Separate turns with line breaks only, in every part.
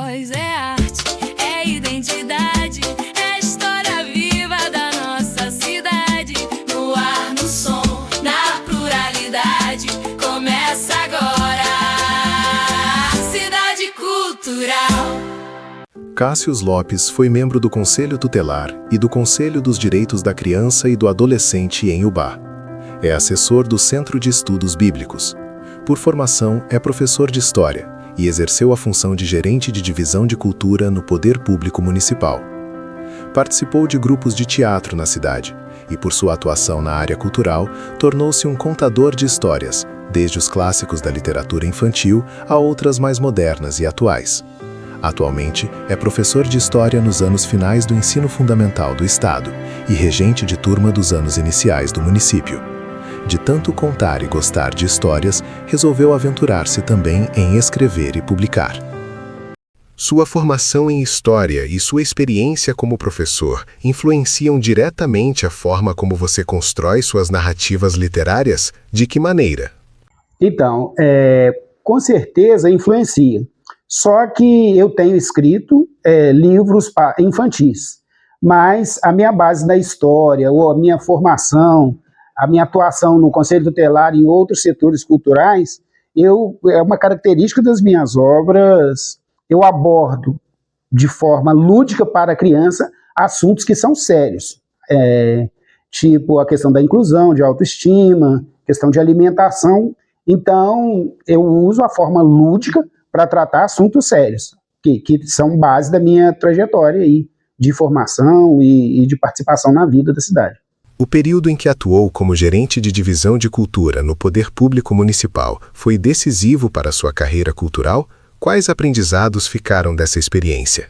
voz, é arte, é identidade, é a história viva da nossa cidade. No ar, no som, na pluralidade, começa agora Cidade Cultural.
Cássius Lopes foi membro do Conselho Tutelar e do Conselho dos Direitos da Criança e do Adolescente em Ubá. É assessor do Centro de Estudos Bíblicos. Por formação, é professor de História e exerceu a função de gerente de divisão de cultura no Poder Público Municipal. Participou de grupos de teatro na cidade e, por sua atuação na área cultural, tornou-se um contador de histórias, desde os clássicos da literatura infantil a outras mais modernas e atuais. Atualmente, é professor de História nos anos finais do ensino fundamental do Estado e regente de turma dos anos iniciais do município. De tanto contar e gostar de histórias, resolveu aventurar-se também em escrever e publicar.
Sua formação em História e sua experiência como professor influenciam diretamente a forma como você constrói suas narrativas literárias? De que maneira?
Então, com certeza influencia. Só que eu tenho escrito livros infantis, mas a minha base da história, ou a minha formação, a minha atuação no Conselho Tutelar e em outros setores culturais, é uma característica das minhas obras, eu abordo de forma lúdica para a criança assuntos que são sérios, tipo a questão da inclusão, de autoestima, questão de alimentação. Então, eu uso a forma lúdica para tratar assuntos sérios, que são base da minha trajetória aí, de formação e de participação na vida da cidade.
O período em que atuou como gerente de divisão de cultura no Poder Público Municipal foi decisivo para a sua carreira cultural? Quais aprendizados ficaram dessa experiência?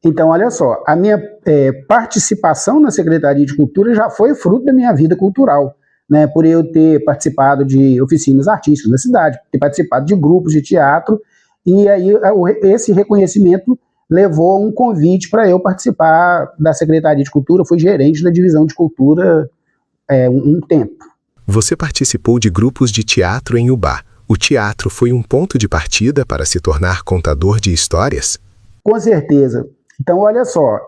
Então, olha só, a minha participação na Secretaria de Cultura já foi fruto da minha vida cultural, né, por eu ter participado de oficinas artísticas na cidade, ter participado de grupos de teatro, e aí esse reconhecimento levou a um convite para eu participar da Secretaria de Cultura. Fui gerente da divisão de cultura um tempo.
Você participou de grupos de teatro em Ubá. O teatro foi um ponto de partida para se tornar contador de histórias?
Com certeza. Então, olha só,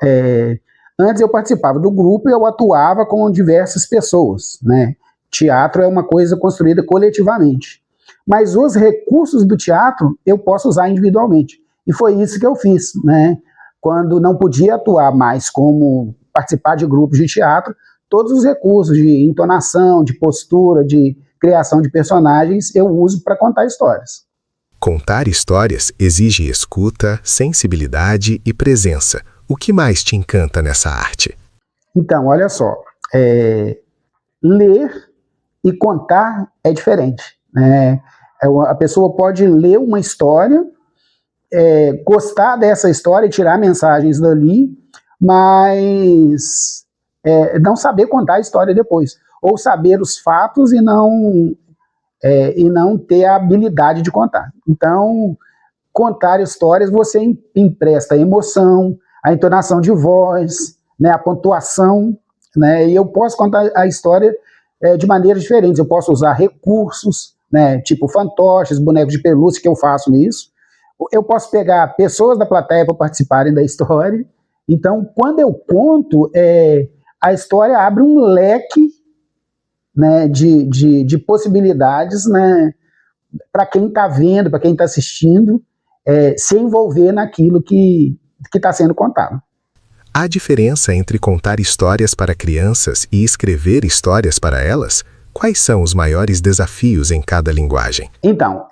antes eu participava do grupo e eu atuava com diversas pessoas, né? Teatro é uma coisa construída coletivamente. Mas os recursos do teatro eu posso usar individualmente. E foi isso que eu fiz, né? Quando não podia atuar mais como participar de grupos de teatro, todos os recursos de entonação, de postura, de criação de personagens, eu uso para contar histórias.
Contar histórias exige escuta, sensibilidade e presença. O que mais te encanta nessa arte?
Então, olha só, ler e contar é diferente, né? A pessoa pode ler uma história, gostar dessa história e tirar mensagens dali, mas não saber contar a história depois, ou saber os fatos e não ter a habilidade de contar. Então, contar histórias, você empresta a emoção, a entonação de voz, né, a pontuação, né, e eu posso contar a história de maneiras diferentes. Eu posso usar recursos, né, tipo fantoches, bonecos de pelúcia, que eu faço nisso. Eu posso pegar pessoas da plateia para participarem da história. Então, quando eu conto, a história abre um leque, né, de possibilidades, né, para quem está vendo, para quem está assistindo, se envolver naquilo que está sendo contado.
Há diferença entre contar histórias para crianças e escrever histórias para elas? Quais são os maiores desafios em cada linguagem?
Então,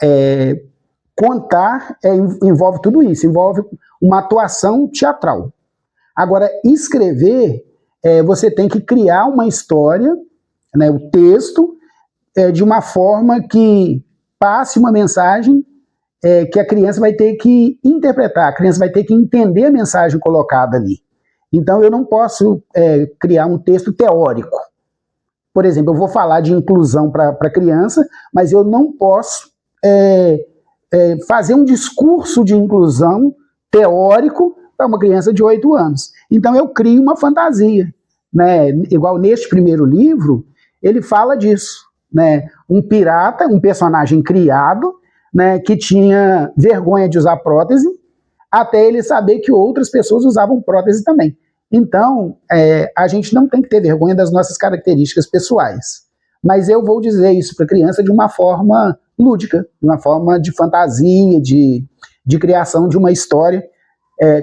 contar envolve tudo isso, envolve uma atuação teatral. Agora, escrever, você tem que criar uma história, né, o texto, de uma forma que passe uma mensagem que a criança vai ter que interpretar, a criança vai ter que entender a mensagem colocada ali. Então, eu não posso criar um texto teórico. Por exemplo, eu vou falar de inclusão para criança, mas eu não posso fazer um discurso de inclusão teórico para uma criança de 8 anos. Então, eu crio uma fantasia, né? Igual neste primeiro livro, ele fala disso, né? Um pirata, um personagem criado, né, que tinha vergonha de usar prótese, até ele saber que outras pessoas usavam prótese também. Então, a gente não tem que ter vergonha das nossas características pessoais. Mas eu vou dizer isso para a criança de uma forma lúdica, de uma forma de fantasia, de criação de uma história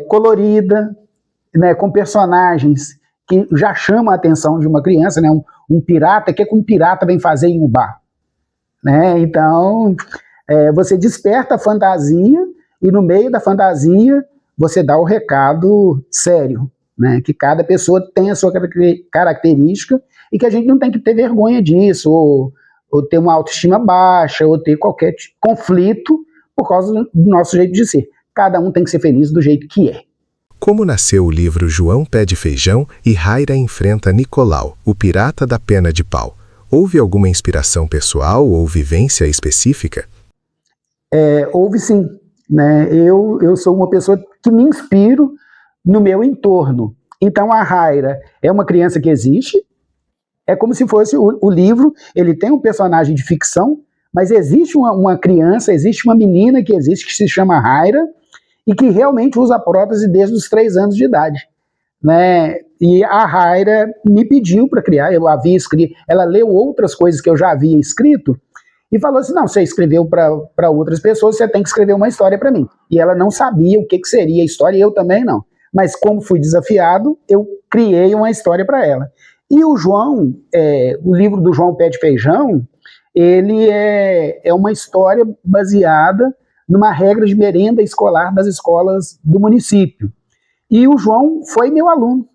colorida, né, com personagens que já chamam a atenção de uma criança, né, um pirata, o que um pirata vem fazer em um bar? Né? Então, você desperta a fantasia e no meio da fantasia você dá o recado sério, né, que cada pessoa tem a sua característica e que a gente não tem que ter vergonha disso, ou ter uma autoestima baixa, ou ter qualquer conflito por causa do nosso jeito de ser. Cada um tem que ser feliz do jeito que é.
Como nasceu o livro João Pé de Feijão e Raira enfrenta Nicolau, o pirata da pena de pau? Houve alguma inspiração pessoal ou vivência específica?
Houve sim. Né? Eu sou uma pessoa que me inspiro no meu entorno. Então a Raira é uma criança que existe, é como se fosse o livro, ele tem um personagem de ficção, mas existe uma criança, existe uma menina que existe, que se chama Raira, e que realmente usa prótese desde os 3 anos de idade. Né? E a Raira me pediu para criar, eu havia escrito, ela leu outras coisas que eu já havia escrito, e falou assim, não, você escreveu para outras pessoas, você tem que escrever uma história para mim. E ela não sabia o que seria a história, e eu também não. Mas como fui desafiado, eu criei uma história para ela. E o João, o livro do João Pé de Feijão, ele é uma história baseada numa regra de merenda escolar das escolas do município. E o João foi meu aluno.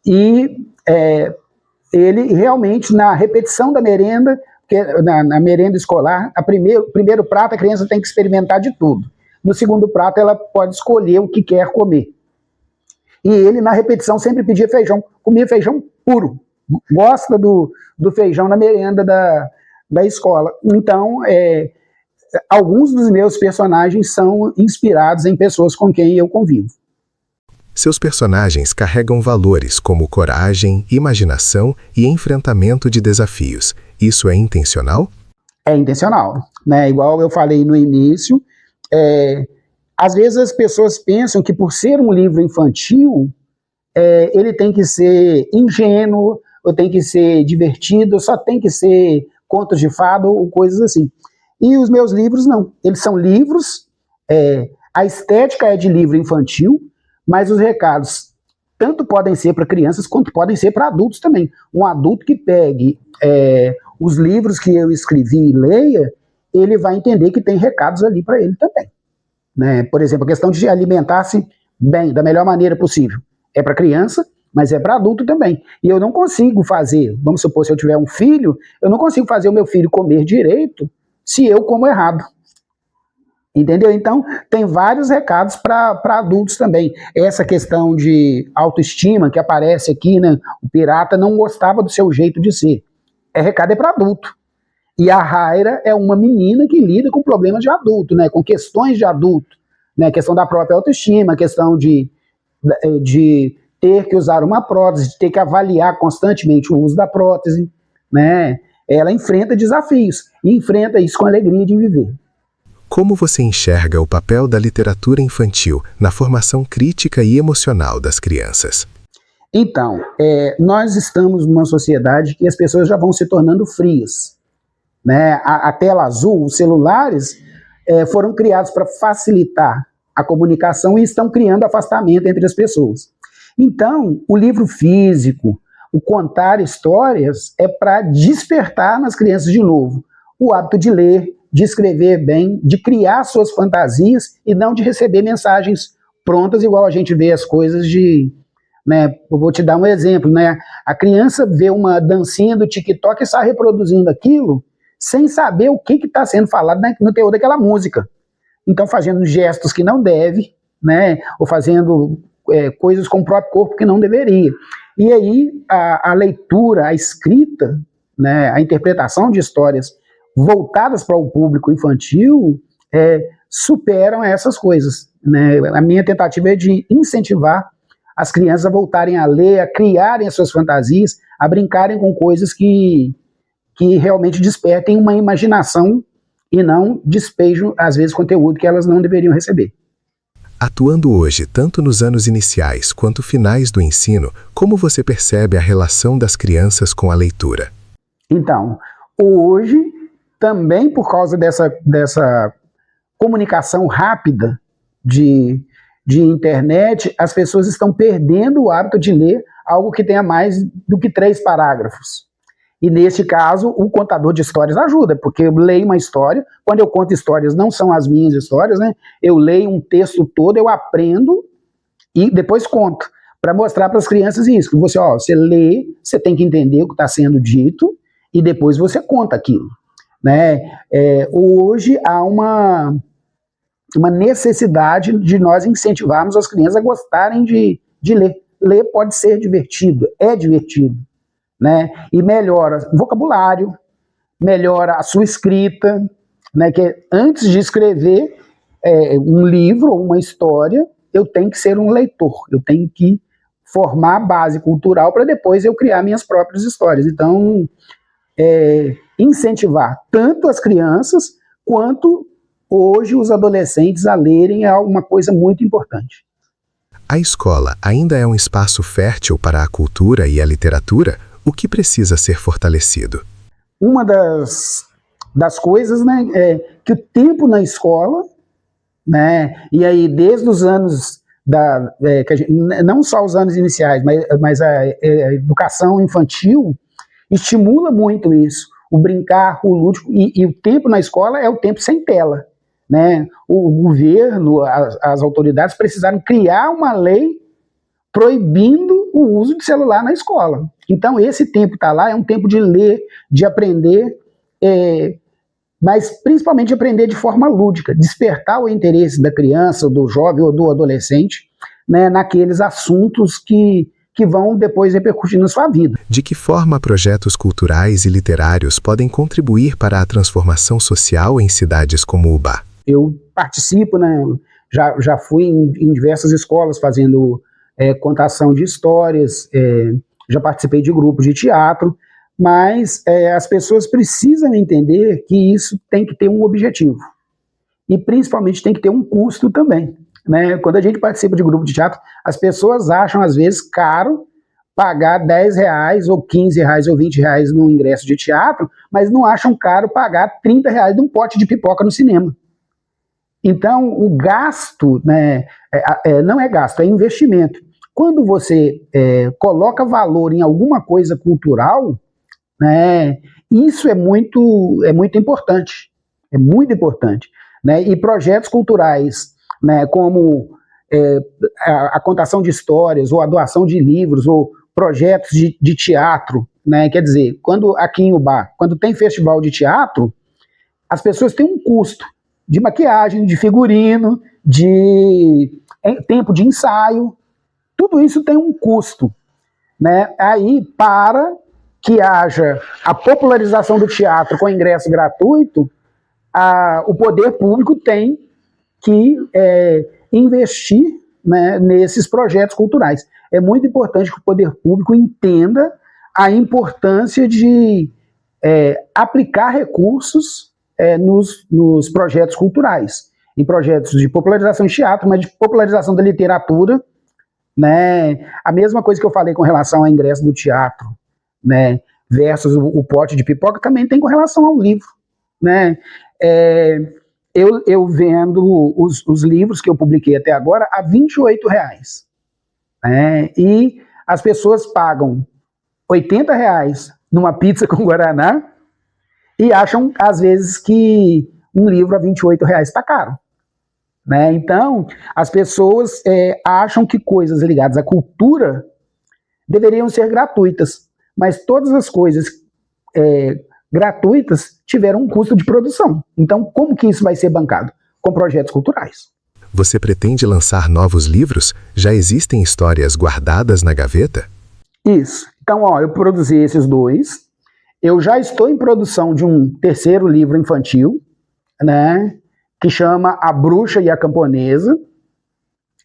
Ele realmente, na repetição da merenda, na merenda escolar, primeiro prato a criança tem que experimentar de tudo. No segundo prato ela pode escolher o que quer comer. E ele, na repetição, sempre pedia feijão, comia feijão puro. Gosta do feijão na merenda da escola. Então, alguns dos meus personagens são inspirados em pessoas com quem eu convivo.
Seus personagens carregam valores como coragem, imaginação e enfrentamento de desafios. Isso é intencional?
É intencional. Né? Igual eu falei no início, às vezes as pessoas pensam que por ser um livro infantil, ele tem que ser ingênuo, ou tem que ser divertido, só tem que ser contos de fada ou coisas assim. E os meus livros não. Eles são livros, a estética é de livro infantil, mas os recados tanto podem ser para crianças quanto podem ser para adultos também. Um adulto que pegue os livros que eu escrevi e leia, ele vai entender que tem recados ali para ele também. Né? Por exemplo, a questão de alimentar-se bem, da melhor maneira possível. É para criança, mas é para adulto também. E eu não consigo fazer, vamos supor, se eu tiver um filho, eu não consigo fazer o meu filho comer direito se eu como errado. Entendeu? Então, tem vários recados para adultos também. Essa questão de autoestima que aparece aqui, né? O pirata não gostava do seu jeito de ser. Recado é para adulto. E a Raira é uma menina que lida com problemas de adulto, né? Com questões de adulto. Né? A questão da própria autoestima, a questão de ter que usar uma prótese, de ter que avaliar constantemente o uso da prótese. Né? Ela enfrenta desafios e enfrenta isso com alegria de viver.
Como você enxerga o papel da literatura infantil na formação crítica e emocional das crianças?
Então, nós estamos numa sociedade que as pessoas já vão se tornando frias. Né? A tela azul, os celulares foram criados para facilitar a comunicação e estão criando afastamento entre as pessoas. Então, o livro físico, o contar histórias é para despertar nas crianças de novo o hábito de ler, de escrever bem, de criar suas fantasias e não de receber mensagens prontas, igual a gente vê as coisas de... Né, eu vou te dar um exemplo, né? A criança vê uma dancinha do TikTok e sai reproduzindo aquilo sem saber o que está sendo falado no teor daquela música. Então, fazendo gestos que não deve, né? Ou fazendo coisas com o próprio corpo que não deveria. E aí, a leitura, a escrita, né? A interpretação de histórias voltadas para o público infantil superam essas coisas. Né? A minha tentativa é de incentivar as crianças a voltarem a ler, a criarem as suas fantasias, a brincarem com coisas que realmente despertem uma imaginação e não despejam, às vezes, conteúdo que elas não deveriam receber.
Atuando hoje, tanto nos anos iniciais quanto finais do ensino, como você percebe a relação das crianças com a leitura?
Então, hoje, também por causa dessa comunicação rápida de internet, as pessoas estão perdendo o hábito de ler algo que tenha mais do que 3 parágrafos. E nesse caso, o contador de histórias ajuda, porque eu leio uma história, quando eu conto histórias, não são as minhas histórias, né? Eu leio um texto todo, eu aprendo e depois conto, para mostrar para as crianças isso, que você lê, você tem que entender o que está sendo dito, e depois você conta aquilo, né? Hoje há uma necessidade de nós incentivarmos as crianças a gostarem de ler. Ler pode ser divertido, é divertido, né? E melhora o vocabulário, melhora a sua escrita, né? Que antes de escrever um livro ou uma história, eu tenho que ser um leitor, eu tenho que formar a base cultural para depois eu criar minhas próprias histórias. Então, incentivar tanto as crianças quanto hoje os adolescentes a lerem é uma coisa muito importante.
A escola ainda é um espaço fértil para a cultura e a literatura? O que precisa ser fortalecido?
Uma das coisas, né, é que o tempo na escola, né, e aí desde os anos, não só os anos iniciais, mas a educação infantil, estimula muito isso, o brincar, o lúdico, e o tempo na escola é o tempo sem tela, né? O governo, as autoridades precisaram criar uma lei proibindo o uso de celular na escola. Então esse tempo que está lá é um tempo de ler, de aprender, mas principalmente aprender de forma lúdica, despertar o interesse da criança, do jovem ou do adolescente, né, naqueles assuntos que vão depois repercutir na sua vida.
De que forma projetos culturais e literários podem contribuir para a transformação social em cidades como Ubá?
Eu participo, né, já fui em diversas escolas fazendo contação de histórias, já participei de grupos de teatro, mas as pessoas precisam entender que isso tem que ter um objetivo e principalmente tem que ter um custo também, né? Quando a gente participa de grupo de teatro, as pessoas acham às vezes caro pagar R$10 ou R$15 ou R$20 no ingresso de teatro, mas não acham caro pagar R$30 de um pote de pipoca no cinema. Então o gasto, né, não é gasto, é investimento. Quando você coloca valor em alguma coisa cultural, né, isso é muito importante, né? E projetos culturais, né, como a contação de histórias, ou a doação de livros, ou projetos de teatro, né? Quer dizer, aqui em Ubá, quando tem festival de teatro, as pessoas têm um custo de maquiagem, de figurino, de tempo de ensaio, tudo isso tem um custo, né? Aí, para que haja a popularização do teatro com ingresso gratuito, o poder público tem que investir, né, nesses projetos culturais. É muito importante que o poder público entenda a importância de aplicar recursos nos projetos culturais, em projetos de popularização de teatro, mas de popularização da literatura, né? A mesma coisa que eu falei com relação ao ingresso do teatro, né, versus o pote de pipoca, também tem com relação ao livro, né? Eu vendo os livros que eu publiquei até agora a R$28, né? E as pessoas pagam R$80 numa pizza com guaraná e acham, às vezes, que um livro a R$28 está caro, né? Então, as pessoas acham que coisas ligadas à cultura deveriam ser gratuitas, mas todas as coisas gratuitas tiveram um custo de produção. Então, como que isso vai ser bancado? Com projetos culturais.
Você pretende lançar novos livros? Já existem histórias guardadas na gaveta?
Isso. Então, eu produzi esses 2. Eu já estou em produção de um 3º livro infantil, né, que chama A Bruxa e a Camponesa,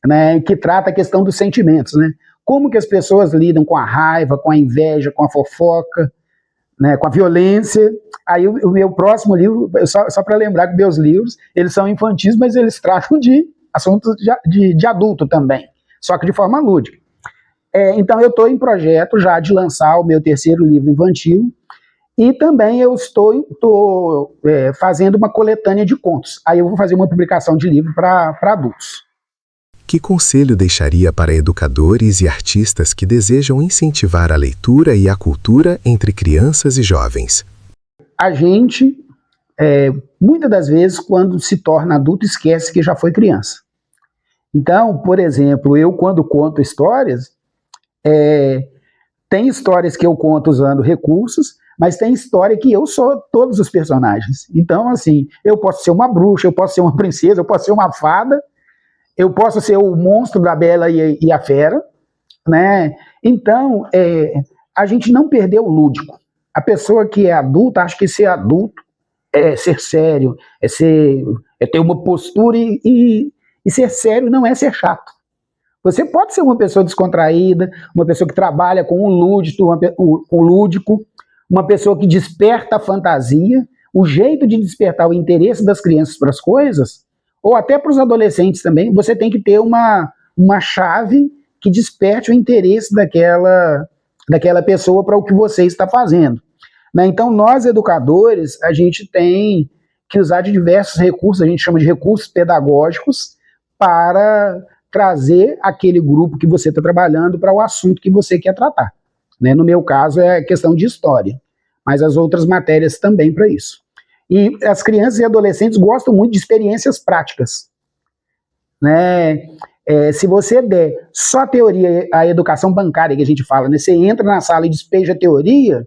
né, que trata a questão dos sentimentos, né? Como que as pessoas lidam com a raiva, com a inveja, com a fofoca, né, com a violência. Aí o meu próximo livro, só para lembrar que meus livros, eles são infantis, mas eles tratam de assuntos de adulto também, só que de forma lúdica. Então eu estou em projeto já de lançar o meu terceiro livro infantil, e também eu estou fazendo uma coletânea de contos. Aí eu vou fazer uma publicação de livro para adultos.
Que conselho deixaria para educadores e artistas que desejam incentivar a leitura e a cultura entre crianças e jovens?
A gente, muitas das vezes, quando se torna adulto, esquece que já foi criança. Então, por exemplo, eu quando conto histórias, tem histórias que eu conto usando recursos, mas tem história que eu sou todos os personagens. Então, assim, eu posso ser uma bruxa, eu posso ser uma princesa, eu posso ser uma fada, eu posso ser o monstro da Bela e a Fera, né? Então, a gente não perdeu o lúdico. A pessoa que é adulta acha que ser adulto é ser sério, é ter uma postura, e ser sério não é ser chato. Você pode ser uma pessoa descontraída, uma pessoa que trabalha com o lúdico, uma pessoa que desperta a fantasia, o jeito de despertar o interesse das crianças para as coisas, ou até para os adolescentes também. Você tem que ter uma chave que desperte o interesse daquela pessoa para o que você está fazendo, né? Então, nós educadores, a gente tem que usar de diversos recursos, a gente chama de recursos pedagógicos, para trazer aquele grupo que você está trabalhando para o assunto que você quer tratar, né? No meu caso, é questão de história, mas as outras matérias também para isso. E as crianças e adolescentes gostam muito de experiências práticas, né? Se você der só teoria, a educação bancária que a gente fala, né? Você entra na sala e despeja a teoria,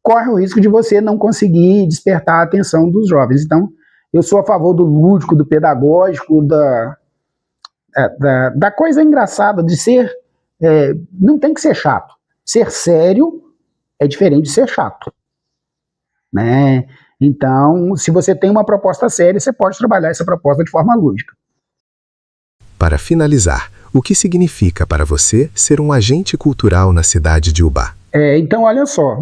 corre o risco de você não conseguir despertar a atenção dos jovens. Então, eu sou a favor do lúdico, do pedagógico, da coisa engraçada, de ser... não tem que ser chato. Ser sério é diferente de ser chato, né? Então, se você tem uma proposta séria, você pode trabalhar essa proposta de forma lúdica.
Para finalizar, o que significa para você ser um agente cultural na cidade de Ubá?
Então, olha só,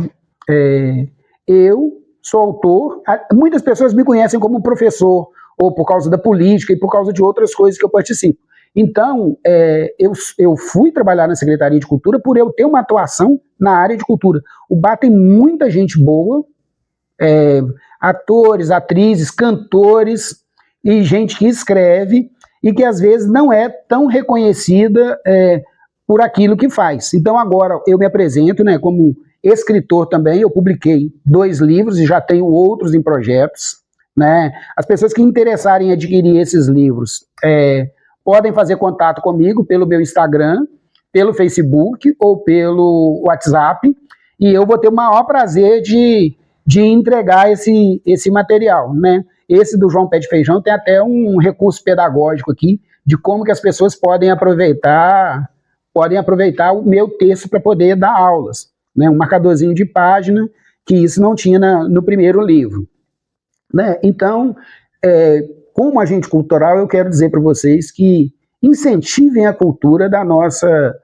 eu sou autor, muitas pessoas me conhecem como professor, ou por causa da política e por causa de outras coisas que eu participo. Então, eu fui trabalhar na Secretaria de Cultura por eu ter uma atuação na área de cultura. Ubá tem muita gente boa, atores, atrizes, cantores e gente que escreve e que às vezes não é tão reconhecida por aquilo que faz. Então agora eu me apresento, né, como escritor também. Eu publiquei 2 livros e já tenho outros em projetos, né? As pessoas que interessarem em adquirir esses livros podem fazer contato comigo pelo meu Instagram, pelo Facebook ou pelo WhatsApp, e eu vou ter o maior prazer de entregar esse material, né? Esse do João Pé de Feijão tem até um recurso pedagógico aqui de como que as pessoas podem aproveitar o meu texto para poder dar aulas, né? Um marcadorzinho de página, que isso não tinha no primeiro livro, né? Então, como agente cultural, eu quero dizer para vocês que incentivem a cultura da nossa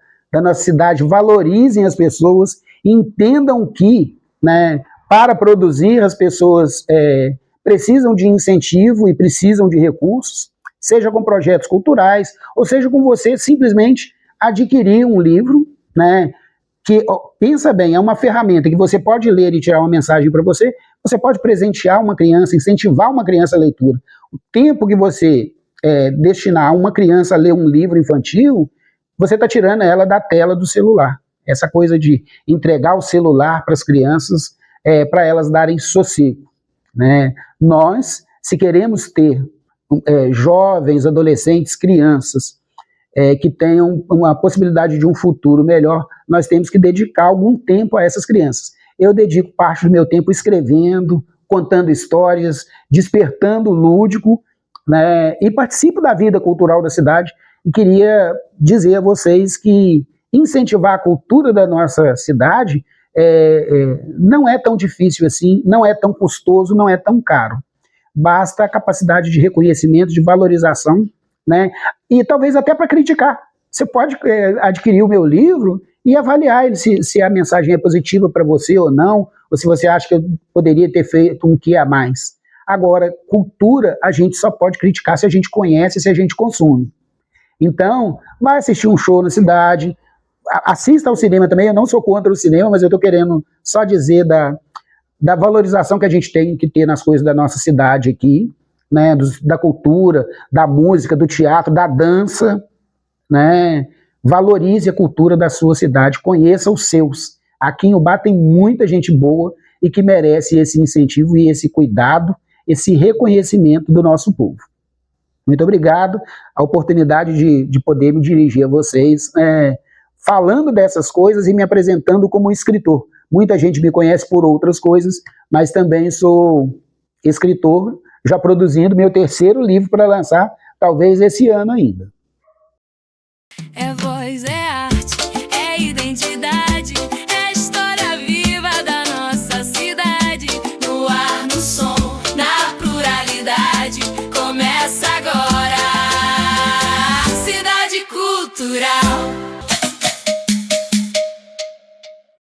cidade, valorizem as pessoas, entendam que, né, para produzir as pessoas precisam de incentivo e precisam de recursos, seja com projetos culturais, ou seja com você simplesmente adquirir um livro, né, que, pensa bem, é uma ferramenta que você pode ler e tirar uma mensagem para você, você pode presentear uma criança, incentivar uma criança a leitura. O tempo que você destinar a uma criança a ler um livro infantil, você está tirando ela da tela do celular. Essa coisa de entregar o celular para as crianças, para elas darem sossego, né? Nós, se queremos ter jovens, adolescentes, crianças que tenham uma possibilidade de um futuro melhor, nós temos que dedicar algum tempo a essas crianças. Eu dedico parte do meu tempo escrevendo, contando histórias, despertando o lúdico, né, e participo da vida cultural da cidade, e queria dizer a vocês que incentivar a cultura da nossa cidade não é tão difícil assim, não é tão custoso, não é tão caro. Basta a capacidade de reconhecimento, de valorização, né, e talvez até para criticar. Você pode adquirir o meu livro e avaliar ele, se a mensagem é positiva para você ou não, ou se você acha que eu poderia ter feito um que a mais. Agora, cultura, a gente só pode criticar se a gente conhece, se a gente consome. Então, vai assistir um show na cidade, assista ao cinema também. Eu não sou contra o cinema, mas eu estou querendo só dizer da valorização que a gente tem que ter nas coisas da nossa cidade aqui, né, da cultura, da música, do teatro, da dança, né? Valorize a cultura da sua cidade, conheça os seus. Aqui em Ubá tem muita gente boa e que merece esse incentivo e esse cuidado, esse reconhecimento do nosso povo. Muito obrigado a oportunidade de poder me dirigir a vocês, falando dessas coisas e me apresentando como escritor. Muita gente me conhece por outras coisas, mas também sou escritor, já produzindo meu 3º livro para lançar, talvez esse ano ainda.
É voz, é arte, é identidade, é história viva da nossa cidade. No ar, no som, na pluralidade, começa agora. Cidade Cultural.